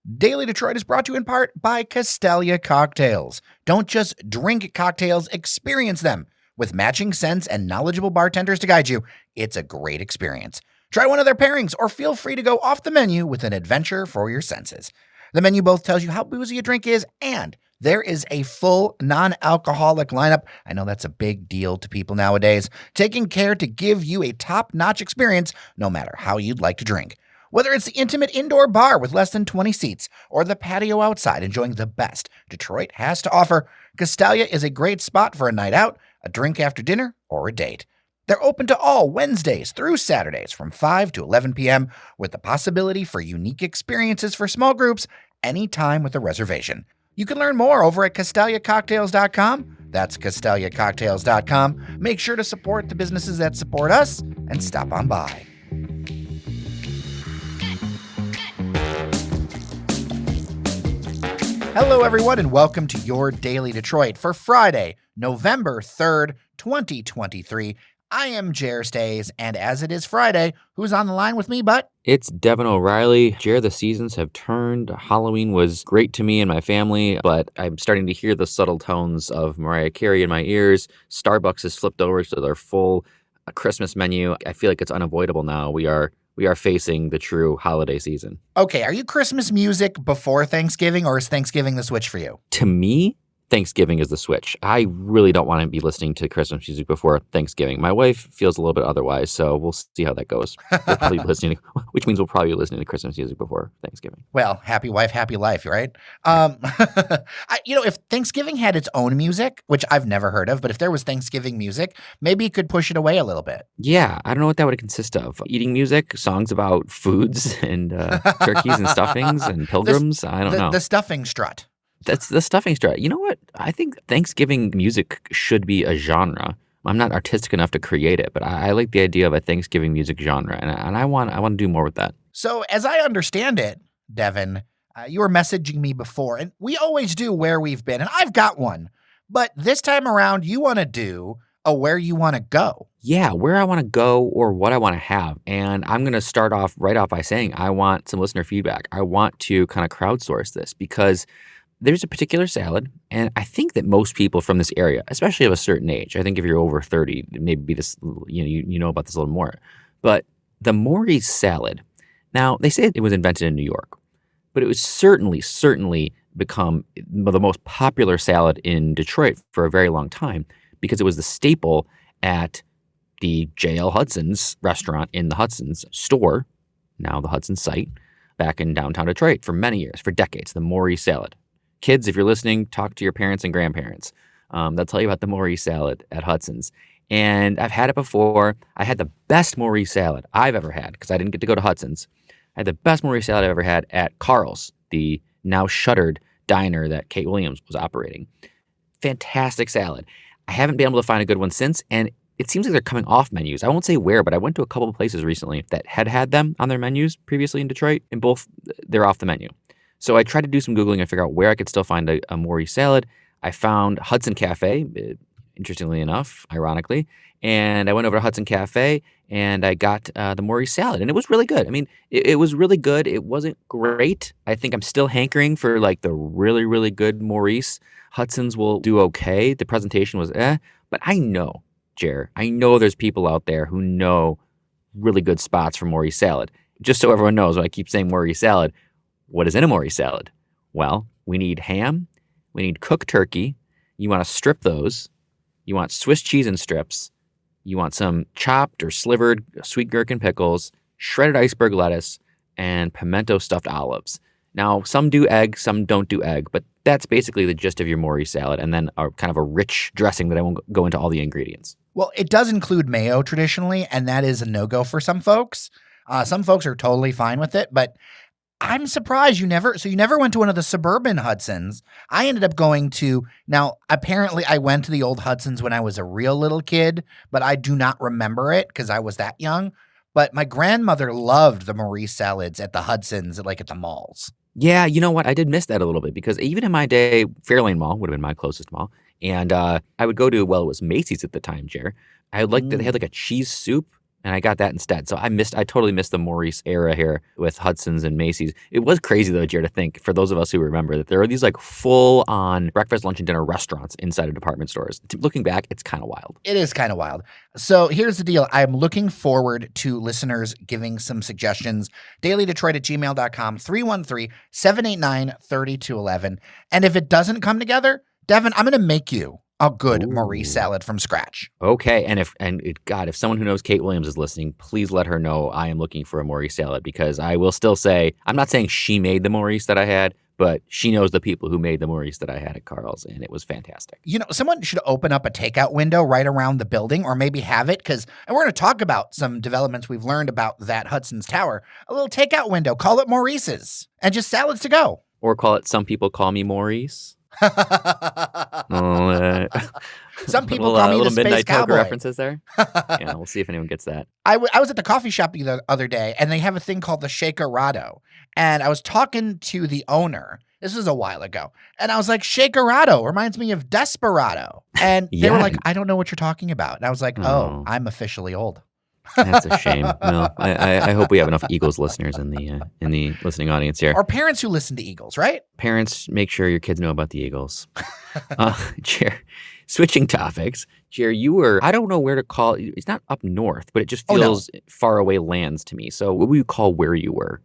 Daily Detroit is brought to you in part by Castalia Cocktails. Don't just drink cocktails, experience them. With matching scents and knowledgeable bartenders to guide you, it's a great experience. Try one of their pairings or feel free to go off the menu with an adventure for your senses. The menu both tells you how boozy a drink is, and there is a full non-alcoholic lineup. I know that's a big deal to people nowadays, taking care to give you a top-notch experience no matter how you'd like to drink. Whether it's the intimate indoor bar with less than 20 seats or the patio outside enjoying the best Detroit has to offer, Castalia is a great spot for a night out, a drink after dinner, or a date. They're open to all Wednesdays through Saturdays from 5 to 11 p.m. with the possibility for unique experiences for small groups anytime with a reservation. You can learn more over at CastaliaCocktails.com. That's CastaliaCocktails.com. Make sure to support the businesses that support us and stop on by. Hello, everyone, and welcome to your Daily Detroit for Friday, November 3rd, 2023. I am Jer Stays, and as it is Friday, who's on the line with me but? It's Devon O'Reilly. Jer, the seasons have turned. Halloween was great to me and my family, but I'm starting to hear the subtle tones of Mariah Carey in my ears. Starbucks has flipped over to their full Christmas menu. I feel like it's unavoidable now. We are facing the true holiday season. Okay, are you Christmas music before Thanksgiving, or is Thanksgiving the switch for you? To me, Thanksgiving is the switch. I really don't want to be listening to Christmas music before Thanksgiving. My wife feels a little bit otherwise, so we'll see how that goes. We'll probably be listening, which means we'll probably be listening to Christmas music before Thanksgiving. Well, happy wife, happy life, right? If Thanksgiving had its own music, which I've never heard of, but if there was Thanksgiving music, maybe it could push it away a little bit. Yeah, I don't know what that would consist of. Eating music, songs about foods and turkeys and stuffings and pilgrims. I don't know. The stuffing strut. That's the stuffing strut. You know what? I think Thanksgiving music should be a genre. I'm not artistic enough to create it, but I like the idea of a Thanksgiving music genre, and I want to do more with that. So as I understand it, Devon, you were messaging me before, and we always do where we've been, and I've got one. But this time around, you want to do a where you want to go. Yeah, where I want to go or what I want to have. And I'm going to start off right off by saying I want some listener feedback. I want to kind of crowdsource this because there's a particular salad, and I think that most people from this area, especially of a certain age, I think if you're over 30, maybe this, you know about this a little more, but the Maurice Salad. Now, they say it was invented in New York, but it was certainly become the most popular salad in Detroit for a very long time because it was the staple at the J.L. Hudson's restaurant in the Hudson's store, now the Hudson site, back in downtown Detroit for many years, for decades, the Maurice Salad. Kids, if you're listening, talk to your parents and grandparents. They'll tell you about the Maurice Salad at Hudson's. And I've had it before. I had the best Maurice Salad I've ever had because I didn't get to go to Hudson's. I had the best Maurice Salad I've ever had at Carl's, the now shuttered diner that Kate Williams was operating. Fantastic salad. I haven't been able to find a good one since, and it seems like they're coming off menus. I won't say where, but I went to a couple of places recently that had them on their menus previously in Detroit, and both, they're off the menu. So I tried to do some Googling and figure out where I could still find a Maurice Salad. I found Hudson Cafe, interestingly enough, ironically, and I went over to Hudson Cafe and I got the Maurice Salad, and it was really good. I mean, it was really good. It wasn't great. I think I'm still hankering for like the really, really good Maurice. Hudson's will do okay. The presentation was but I know, Jer, I know there's people out there who know really good spots for Maurice Salad. Just so everyone knows, when I keep saying Maurice Salad, what is in a Maurice Salad? Well, we need ham. We need cooked turkey. You want to strip those. You want Swiss cheese in strips. You want some chopped or slivered sweet gherkin pickles, shredded iceberg lettuce, and pimento stuffed olives. Now, some do egg, some don't do egg, but that's basically the gist of your Maurice Salad, and then kind of a rich dressing that I won't go into all the ingredients. Well, it does include mayo traditionally, and that is a no-go for some folks. Some folks are totally fine with it, but I'm surprised you never went to one of the suburban Hudson's. I ended up going to, now apparently I went to the old Hudson's when I was a real little kid, but I do not remember it because I was that young. But my grandmother loved the Maurice Salads at the Hudson's, like at the malls. Yeah, you know what? I did miss that a little bit because even in my day, Fairlane Mall would have been my closest mall. And I would go to, it was Macy's at the time, Jer. I would like that they had like a cheese soup. and I got that instead. So I totally missed the Maurice era here with Hudson's and Macy's. It was crazy though, Jared, to think, for those of us who remember, that there are these like full-on breakfast, lunch, and dinner restaurants inside of department stores. Looking back, it's kind of wild. It is kind of wild. So here's the deal. I'm looking forward to listeners giving some suggestions. dailydetroit@gmail.com, 313-789-3211. And if it doesn't come together, Devon, I'm going to make you a good Maurice salad from scratch. Okay, if someone who knows Kate Williams is listening, please let her know I am looking for a Maurice salad, because I will still say, I'm not saying she made the Maurice that I had, but she knows the people who made the Maurice that I had at Carl's, and it was fantastic. You know, someone should open up a takeout window right around the building, or maybe have it, and we're going to talk about some developments we've learned about that Hudson's Tower. A little takeout window, call it Maurice's, and just salads to go. Or call it Some People Call Me Maurice. Some people call me the Space Midnight Cowboy. Toker references there. Yeah, we'll see if anyone gets that. I was at the coffee shop the other day, and they have a thing called the Shakerado. And I was talking to the owner. This was a while ago. And I was like, Shakerado reminds me of Desperado. And they were like, I don't know what you're talking about. And I was like, oh, I'm officially old. That's a shame. Well, I hope we have enough Eagles listeners in the listening audience here. Or parents who listen to Eagles, right? Parents, make sure your kids know about the Eagles. Jer, switching topics. Jer, I don't know where to call it. It's not up north, but it just feels far away lands to me. So what would you call where you were?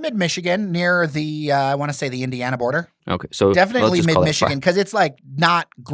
Mid-Michigan, near the, I want to say the Indiana border. Okay, so definitely mid-Michigan, because it's like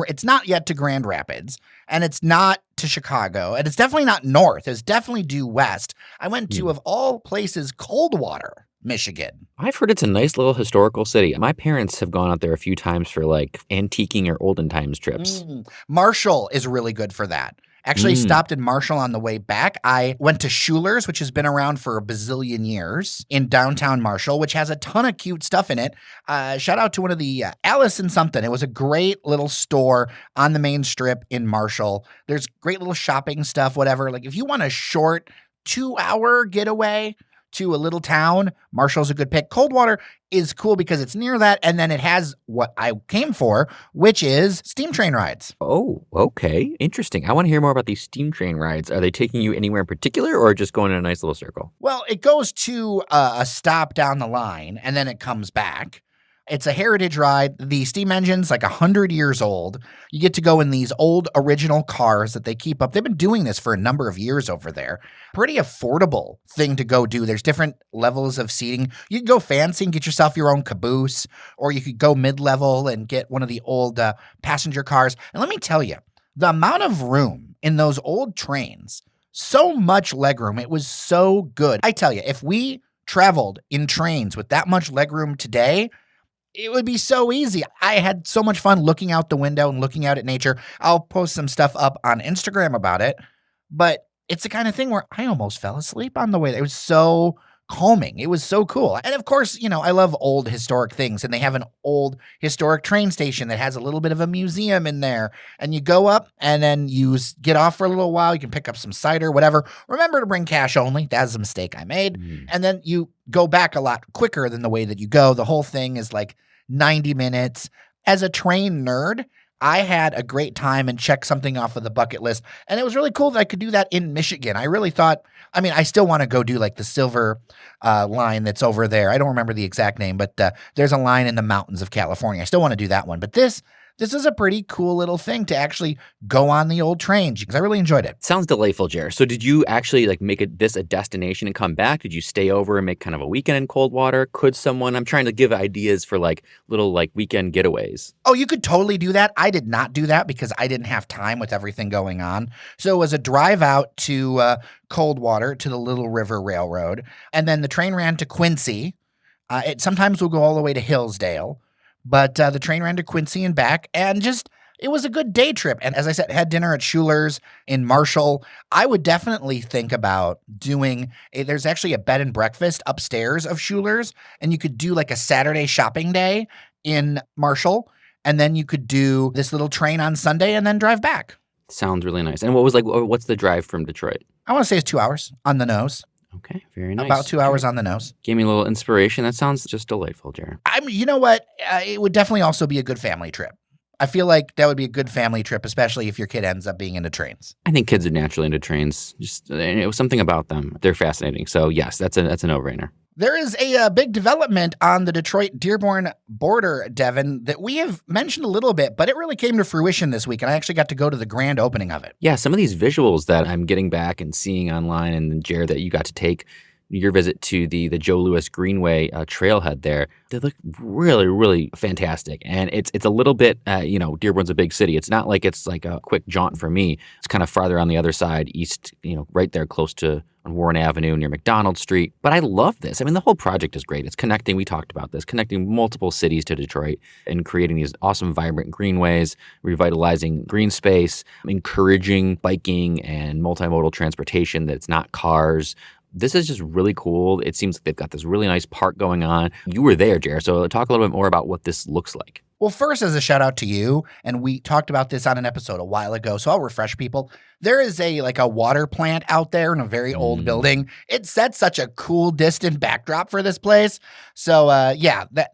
it's not yet to Grand Rapids, and it's not to Chicago, and it's definitely not north. It's definitely due west. I went to, of all places, Coldwater, Michigan. I've heard it's a nice little historical city. My parents have gone out there a few times for like antiquing or olden times trips. Marshall is really good for that. Actually stopped in Marshall on the way back. I went to Schuler's, which has been around for a bazillion years, in downtown Marshall, which has a ton of cute stuff in it. Shout out to one of the Alice and something. It was a great little store on the main strip in Marshall. There's great little shopping stuff, whatever. Like if you want a short 2-hour getaway to a little town, Marshall's a good pick. Coldwater is cool because it's near that, and then it has what I came for, which is steam train rides. Oh, okay. Interesting. I want to hear more about these steam train rides. Are they taking you anywhere in particular, or just going in a nice little circle? Well, it goes to a stop down the line, and then it comes back. It's a heritage ride. The steam engine's like 100 years old. You get to go in these old original cars that they keep up. They've been doing this for a number of years over there. Pretty affordable thing to go do. There's different levels of seating. You can go fancy and get yourself your own caboose, or you could go mid-level and get one of the old passenger cars. And let me tell you, the amount of room in those old trains, so much legroom. It was so good. I tell you, if we traveled in trains with that much legroom today, it would be so easy. I had so much fun looking out the window and looking out at nature. I'll post some stuff up on Instagram about it, but it's the kind of thing where I almost fell asleep on the way there. It was so calming. It was so cool. And of course, you know, I love old historic things, and they have an old historic train station that has a little bit of a museum in there. And you go up and then you get off for a little while. You can pick up some cider, whatever. Remember to bring cash only. That's a mistake I made. And then you go back a lot quicker than the way that you go. The whole thing is like 90 minutes. As a train nerd, I had a great time and checked something off of the bucket list. And it was really cool that I could do that in Michigan. I really thought, I mean, I still want to go do like the silver line that's over there. I don't remember the exact name, but there's a line in the mountains of California. I still want to do that one. But this is a pretty cool little thing to actually go on the old trains, because I really enjoyed it. Sounds delightful, Jer. So did you actually like make this a destination and come back? Did you stay over and make kind of a weekend in Coldwater? I'm trying to give ideas for like little like weekend getaways. Oh, you could totally do that. I did not do that because I didn't have time with everything going on. So it was a drive out to Coldwater to the Little River Railroad. And then the train ran to Quincy. It sometimes will go all the way to Hillsdale. But the train ran to Quincy and back, and it was a good day trip. And as I said, had dinner at Schuler's in Marshall. I would definitely think about there's actually a bed and breakfast upstairs of Schuler's, and you could do like a Saturday shopping day in Marshall, and then you could do this little train on Sunday and then drive back. Sounds really nice. And what's the drive from Detroit? I want to say it's 2 hours on the nose. Okay, very nice. About 2 hours on the nose. Gave me a little inspiration. That sounds just delightful, Jared. You know what? It would definitely also be a good family trip. I feel like that would be a good family trip, especially if your kid ends up being into trains. I think kids are naturally into trains. Just it was something about them. They're fascinating. So yes, that's a no-brainer. There is a big development on the Detroit-Dearborn border, Devon, that we have mentioned a little bit, but it really came to fruition this week, and I actually got to go to the grand opening of it. Yeah, some of these visuals that I'm getting back and seeing online, and Jared, that you got to take your visit to the Joe Louis Greenway trailhead there, they look really, really fantastic. And it's a little bit, Dearborn's a big city. It's not like it's like a quick jaunt for me. It's kind of farther on the other side, east, right there close to on Warren Avenue near McDonald Street. But I love this. I mean, the whole project is great. It's connecting, we talked about this, connecting multiple cities to Detroit and creating these awesome, vibrant greenways, revitalizing green space, encouraging biking and multimodal transportation that's not cars. This is just really cool. It seems like they've got this really nice park going on. You were there, Jared, so talk a little bit more about what this looks like. Well, first, as a shout out to you, and we talked about this on an episode a while ago, so I'll refresh people. There is a water plant out there in a very old building. It sets such a cool, distant backdrop for this place. So,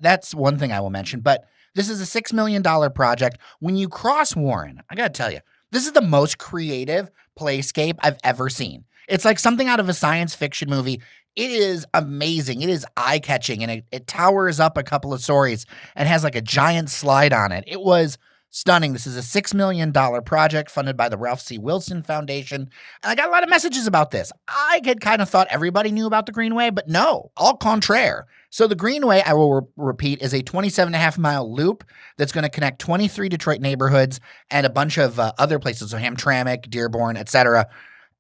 that's one thing I will mention. But this is a $6 million project. When you cross Warren, I got to tell you, this is the most creative playscape I've ever seen. It's like something out of a science fiction movie. It is amazing. It is eye-catching, and it towers up a couple of stories and has like a giant slide on it. It was stunning. This is a $6 million project funded by the Ralph C. Wilson Foundation, and I got a lot of messages about this. I had kind of thought everybody knew about the Greenway, but no, au contraire. So the Greenway, I will repeat, is a 27.5-mile loop that's going to connect 23 Detroit neighborhoods and a bunch of other places, so Hamtramck, Dearborn, etc.,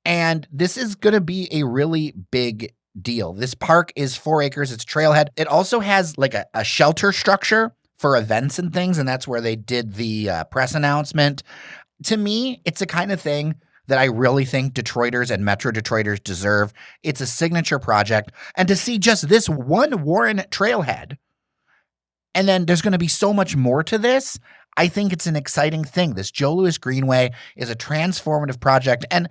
and this is going to be a really big deal. This park is 4 acres. It's trailhead. It also has like a shelter structure for events and things, and that's where they did the press announcement. To me, it's the kind of thing that I really think Detroiters and Metro Detroiters deserve. It's a signature project. And to see just this one Warren trailhead, and then there's going to be so much more to this, I think it's an exciting thing. This Joe Louis Greenway is a transformative project. And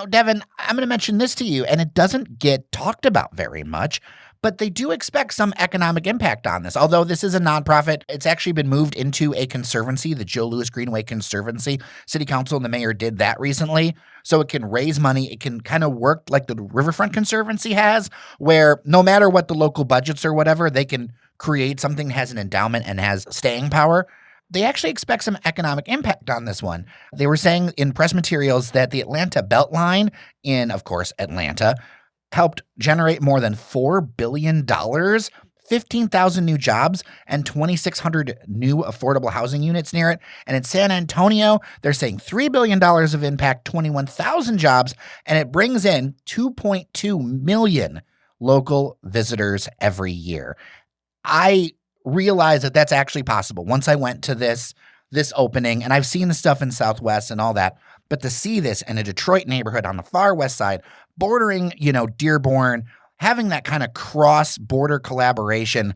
Devon, I'm going to mention this to you, and it doesn't get talked about very much, but they do expect some economic impact on this. Although this is a nonprofit, it's actually been moved into a conservancy, the Joe Louis Greenway Conservancy. City Council and the mayor did that recently, so it can raise money. It can kind of work like the Riverfront Conservancy has, where no matter what the local budgets or whatever, they can create something that has an endowment and has staying power. They actually expect some economic impact on this one. They were saying in press materials that the Atlanta Beltline in, of course, Atlanta, helped generate more than $4 billion, 15,000 new jobs, and 2,600 new affordable housing units near it. And in San Antonio, they're saying $3 billion of impact, 21,000 jobs, and it brings in 2.2 million local visitors every year. I realize that that's actually possible. Once I went to this opening, and I've seen the stuff in Southwest and all that, but to see this in a Detroit neighborhood on the far west side, bordering, Dearborn, having that kind of cross-border collaboration,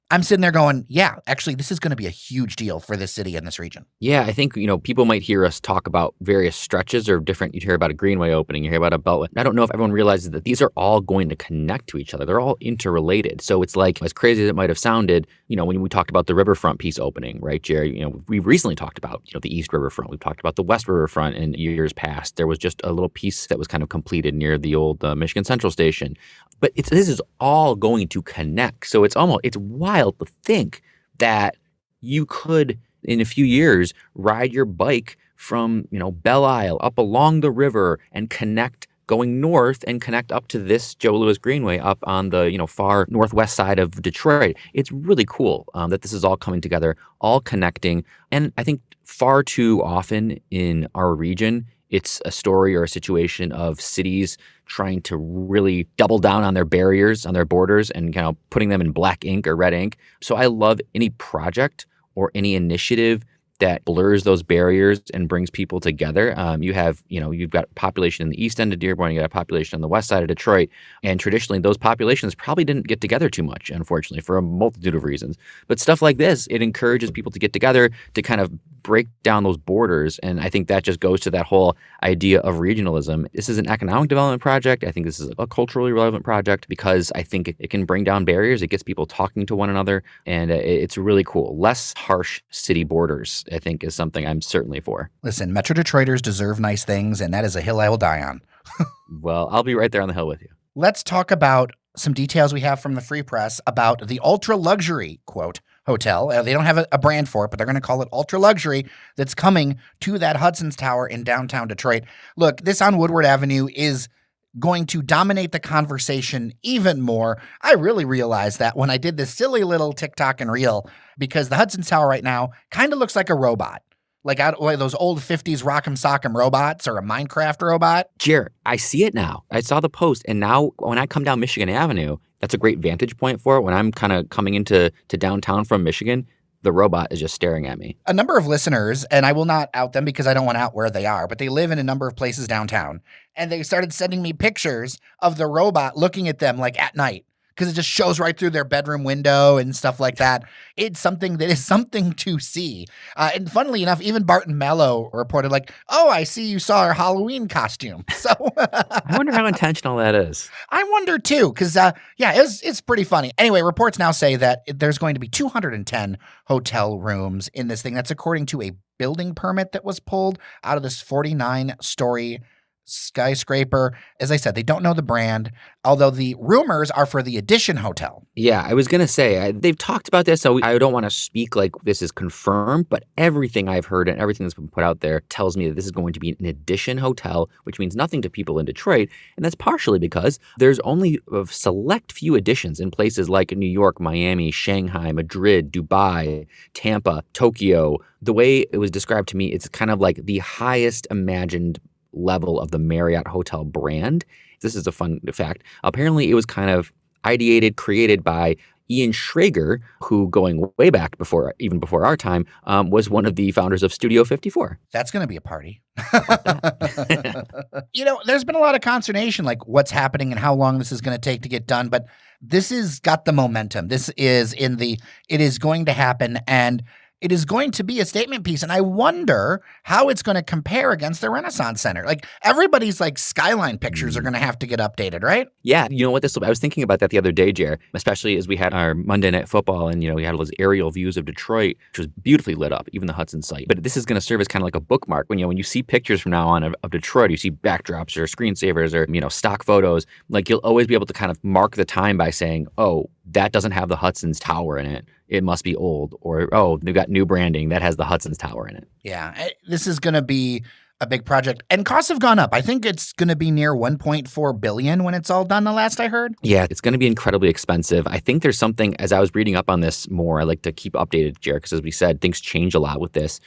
I'm sitting there going, yeah, actually, this is going to be a huge deal for this city and this region. Yeah, I think, people might hear us talk about various stretches or different, you hear about a Greenway opening, you hear about a Beltway. I don't know if everyone realizes that these are all going to connect to each other. They're all interrelated. So it's like, as crazy as it might have sounded, when we talked about the Riverfront piece opening, right, Jerry? We've recently talked about, the East Riverfront. We've talked about the West Riverfront in years past. There was just a little piece that was kind of completed near the old Michigan Central Station. But this is all going to connect. So it's wild to think that you could, in a few years, ride your bike from, Belle Isle up along the river and connect going north and connect up to this Joe Louis Greenway up on the, far northwest side of Detroit. It's really cool that this is all coming together, all connecting. And I think far too often in our region, it's a story or a situation of cities trying to really double down on their barriers, on their borders, and kind of putting them in black ink or red ink. So I love any project or any initiative that blurs those barriers and brings people together. You've got population in the east end of Dearborn, you got a population on the west side of Detroit, and traditionally those populations probably didn't get together too much, unfortunately, for a multitude of reasons. But stuff like this, it encourages people to get together, to kind of break down those borders. And I think that just goes to that whole idea of regionalism. This is an economic development project. I think this is a culturally relevant project because I think it can bring down barriers. It gets people talking to one another, and it's really cool. Less harsh city borders, I think, is something I'm certainly for. Listen, Metro Detroiters deserve nice things, and that is a hill I will die on. Well, I'll be right there on the hill with you. Let's talk about some details we have from the Free Press about the ultra luxury, quote, hotel. They don't have a brand for it, but they're going to call it ultra luxury that's coming to that Hudson's Tower in downtown Detroit. Look, this on Woodward Avenue is going to dominate the conversation even more. I really realized that when I did this silly little TikTok and reel, because the Hudson's Tower right now kind of looks like a robot. Like those old 50s Rock'em Sock'em robots or a Minecraft robot. Jared, I see it now. I saw the post, and now when I come down Michigan Avenue, that's a great vantage point for it. When I'm kind of coming into downtown from Michigan, the robot is just staring at me. A number of listeners, and I will not out them because I don't want to out where they are, but they live in a number of places downtown, and they started sending me pictures of the robot looking at them like at night, because it just shows right through their bedroom window and stuff like that. It's something that is something to see. And funnily enough, even Barton Mello reported like, oh, I see you saw our Halloween costume. So I wonder how intentional that is. I wonder too, because it's pretty funny. Anyway, reports now say that there's going to be 210 hotel rooms in this thing. That's according to a building permit that was pulled out of this 49-story skyscraper. As I said, they don't know the brand, although the rumors are for the Edition Hotel. Yeah, I was going to say, they've talked about this, so I don't want to speak like this is confirmed, but everything I've heard and everything that's been put out there tells me that this is going to be an Edition Hotel, which means nothing to people in Detroit, and that's partially because there's only a select few Editions in places like New York, Miami, Shanghai, Madrid, Dubai, Tampa, Tokyo. The way it was described to me, it's kind of like the highest imagined level of the Marriott hotel brand. This is a fun fact. Apparently, it was kind of ideated, created by Ian Schrager, who going way back before our time, was one of the founders of Studio 54. That's going to be a party. There's been a lot of consternation, like what's happening and how long this is going to take to get done. But this has got the momentum. It is going to happen, and it is going to be a statement piece, and I wonder how it's going to compare against the Renaissance Center. Like, everybody's, skyline pictures are going to have to get updated, right? Yeah, you know what? I was thinking about that the other day, Jer, especially as we had our Monday Night Football, and, we had all those aerial views of Detroit, which was beautifully lit up, even the Hudson site. But this is going to serve as kind of like a bookmark. When you see pictures from now on of Detroit, you see backdrops or screensavers or, stock photos, you'll always be able to kind of mark the time by saying, oh, that doesn't have the Hudson's Tower in it. It must be old. Or, oh, they've got new branding that has the Hudson's Tower in it. Yeah, this is going to be a big project. And costs have gone up. I think it's going to be near $1.4 billion when it's all done, the last I heard. Yeah, it's going to be incredibly expensive. I think there's something, as I was reading up on this more, I like to keep updated, Jared, because as we said, things change a lot with this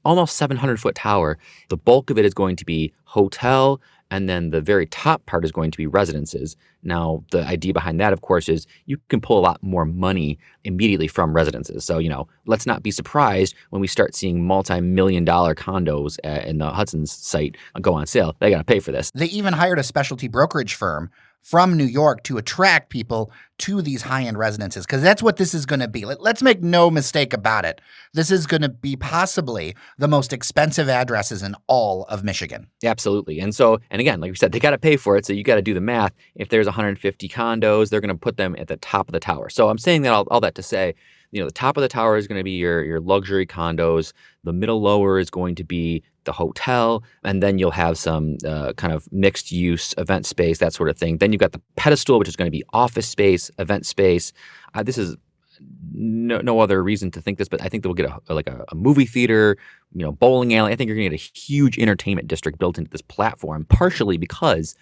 almost 700-foot tower. The bulk of it is going to be hotel, and then the very top part is going to be residences. Now, the idea behind that, of course, is you can pull a lot more money immediately from residences. So, let's not be surprised when we start seeing multi-million-dollar condos in the Hudson's site go on sale. They got to pay for this. They even hired a specialty brokerage firm from New York to attract people to these high-end residences, because that's what this is going to be. Let's make no mistake about it. This is going to be possibly the most expensive addresses in all of Michigan. Absolutely. And again, like we said, they got to pay for it, so you got to do the math. If there's 150 condos, they're going to put them at the top of the tower. So I'm saying that all that to say, the top of the tower is going to be your luxury condos. The middle lower is going to be the hotel, and then you'll have some kind of mixed use event space, that sort of thing. Then you've got the pedestal, which is going to be office space, event space. This is no other reason to think this, but I think they'll get a movie theater, bowling alley. I think you're going to get a huge entertainment district built into this platform, partially because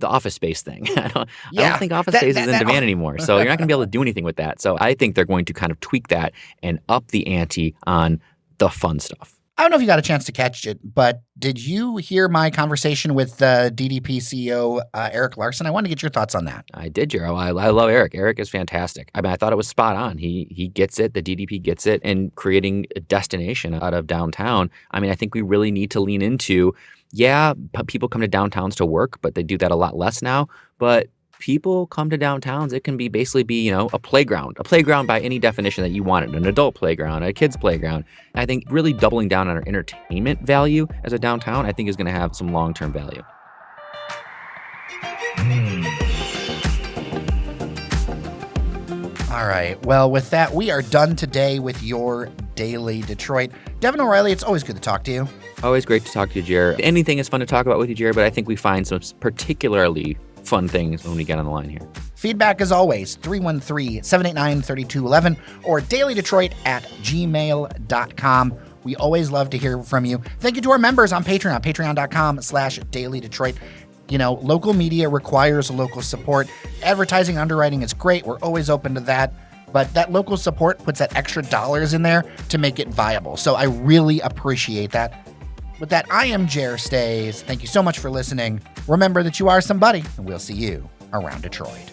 the office space thing. I don't think office space is in demand anymore. So you're not going to be able to do anything with that. So I think they're going to kind of tweak that and up the ante on the fun stuff. I don't know if you got a chance to catch it, but did you hear my conversation with DDP CEO Eric Larson? I want to get your thoughts on that. I did, Jero. I love Eric. Eric is fantastic. I mean, I thought it was spot on. He gets it. The DDP gets it. And creating a destination out of downtown, I mean, I think we really need to lean into, people come to downtowns to work, but they do that a lot less now. But people come to downtowns. It can basically be, a playground by any definition that you want it, an adult playground, a kid's playground. And I think really doubling down on our entertainment value as a downtown, I think is going to have some long-term value. All right. Well, with that, we are done today with your Daily Detroit. Devon O'Reilly, it's always good to talk to you. Always great to talk to you, Jared. Anything is fun to talk about with you, Jared, but I think we find some particularly fun things when we get on the line here. Feedback, as always, 313-789-3211 or dailydetroit@gmail.com. We always love to hear from you. Thank you to our members on Patreon, patreon.com/dailydetroit. Local media requires local support. Advertising, underwriting is great. We're always open to that. But that local support puts that extra dollars in there to make it viable. So I really appreciate that. With that, I am Jer Stays. Thank you so much for listening. Remember that you are somebody, and we'll see you around Detroit.